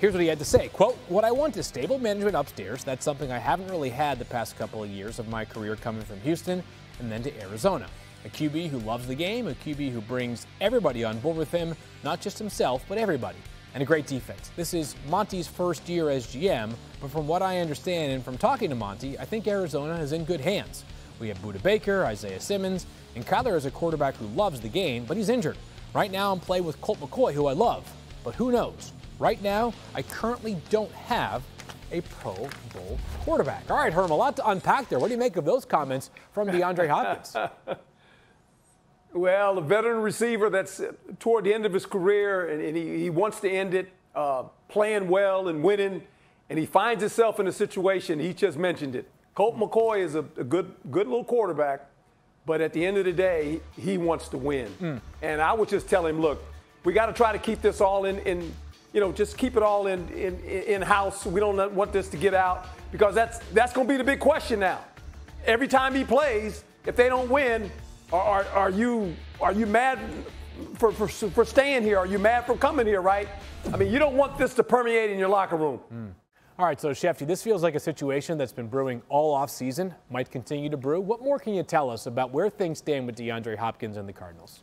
Here's what he had to say. Quote, "What I want is stable management upstairs. That's something I haven't really had the past couple of years of my career coming from Houston and then to Arizona. A QB who loves the game, a QB who brings everybody on board with him, not just himself, but everybody. And a great defense." This is Monty's first year as GM, but from what I understand and from talking to Monty, I think Arizona is in good hands. We have Budda Baker, Isaiah Simmons, and Kyler is a quarterback who loves the game, but he's injured. Right now I'm playing with Colt McCoy, who I love, but who knows? Right now, I currently don't have a Pro Bowl quarterback. All right, Herm, a lot to unpack there. What do you make of those comments from Deandre Hopkins? Well, a veteran receiver that's toward the end of his career, and he wants to end it playing well and winning, and he finds himself in a situation, he just mentioned it. Colt McCoy is a good little quarterback, but at the end of the day, he wants to win. And I would just tell him, look, we got to try to keep this all just keep it all in-house. We don't want this to get out, because that's going to be the big question now. Every time he plays, if they don't win, are you mad for staying here? Are you mad for coming here, right? I mean, you don't want this to permeate in your locker room. All right, so Schefter, this feels like a situation that's been brewing all offseason, might continue to brew. What more can you tell us about where things stand with Deandre Hopkins and the Cardinals?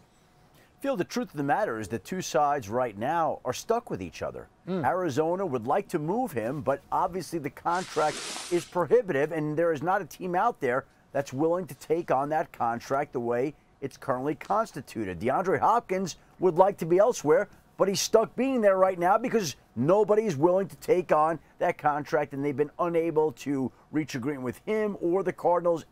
Phil, the truth of the matter is that two sides right now are stuck with each other. Arizona would like to move him, but obviously the contract is prohibitive, and there is not a team out there that's willing to take on that contract the way it's currently constituted. Deandre Hopkins would like to be elsewhere, but he's stuck being there right now because nobody's willing to take on that contract, and they've been unable to reach agreement with him or the Cardinals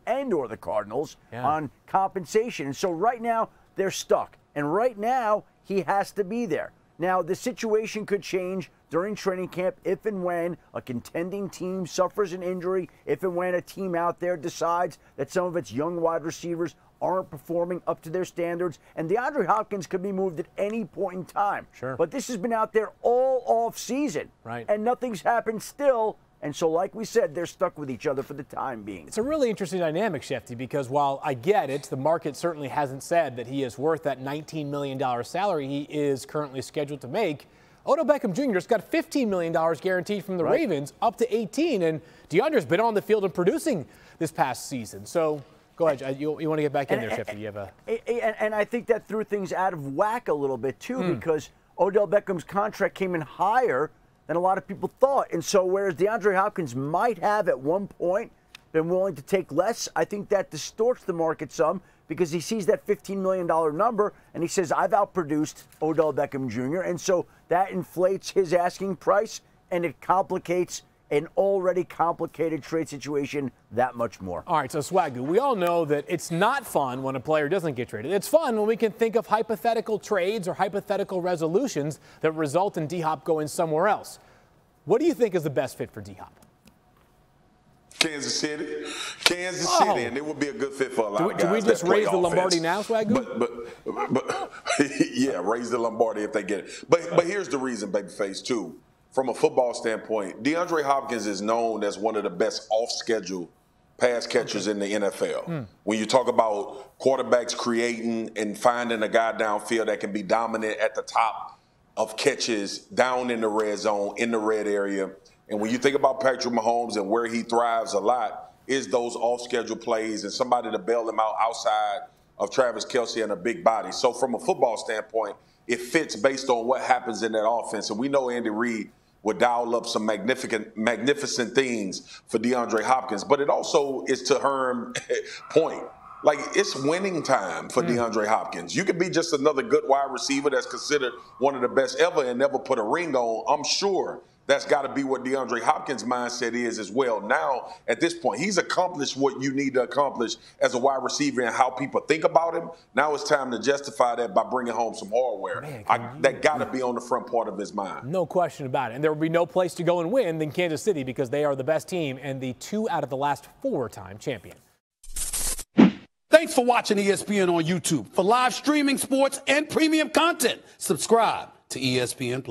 on compensation. And so right now they're stuck. And right now, he has to be there. Now, the situation could change during training camp if and when a contending team suffers an injury, if and when a team out there decides that some of its young wide receivers aren't performing up to their standards. And DeAndre Hopkins could be moved at any point in time. Sure. But this has been out there all off season. Right. And nothing's happened still. And so, like we said, they're stuck with each other for the time being. It's a really interesting dynamic, Schefter, because while I get it, the market certainly hasn't said that he is worth that $19 million salary he is currently scheduled to make. Odell Beckham Jr. has got $15 million guaranteed from the Ravens, up to 18, and DeAndre's been on the field and producing this past season. So go ahead. You want to get back in there, Schefter? You have and I think that threw things out of whack a little bit, too, because Odell Beckham's contract came in higher than a lot of people thought. And so whereas DeAndre Hopkins might have at one point been willing to take less, I think that distorts the market some, because he sees that $15 million number and he says, I've outproduced Odell Beckham Jr. And so that inflates his asking price, and it complicates an already complicated trade situation that much more. All right, so Swagoo, we all know that it's not fun when a player doesn't get traded. It's fun when we can think of hypothetical trades or hypothetical resolutions that result in D-Hop going somewhere else. What do you think is the best fit for D-Hop? Kansas City, and it would be a good fit for a lot of guys. Do we just raise the Lombardi now, Swagoo? But yeah, raise the Lombardi if they get it. But here's the reason, babyface, too. From a football standpoint, DeAndre Hopkins is known as one of the best off-schedule pass catchers in the NFL. When you talk about quarterbacks creating and finding a guy downfield that can be dominant at the top of catches, down in the red zone, in the red area. And when you think about Patrick Mahomes and where he thrives a lot, is those off-schedule plays and somebody to bail him out outside of Travis Kelce and a big body. So from a football standpoint, it fits based on what happens in that offense. And we know Andy Reid would dial up some magnificent things for DeAndre Hopkins. But it also is to Herm's point. Like, it's winning time for DeAndre Hopkins. You could be just another good wide receiver that's considered one of the best ever and never put a ring on. I'm sure that's got to be what DeAndre Hopkins' mindset is as well. Now, at this point, he's accomplished what you need to accomplish as a wide receiver and how people think about him. Now it's time to justify that by bringing home some hardware. That got to be on the front part of his mind. No question about it. And there will be no place to go and win than Kansas City, because they are the best team and the 2 out of the last 4-time champion. Thanks for watching ESPN on YouTube. For live streaming sports and premium content, subscribe to ESPN+.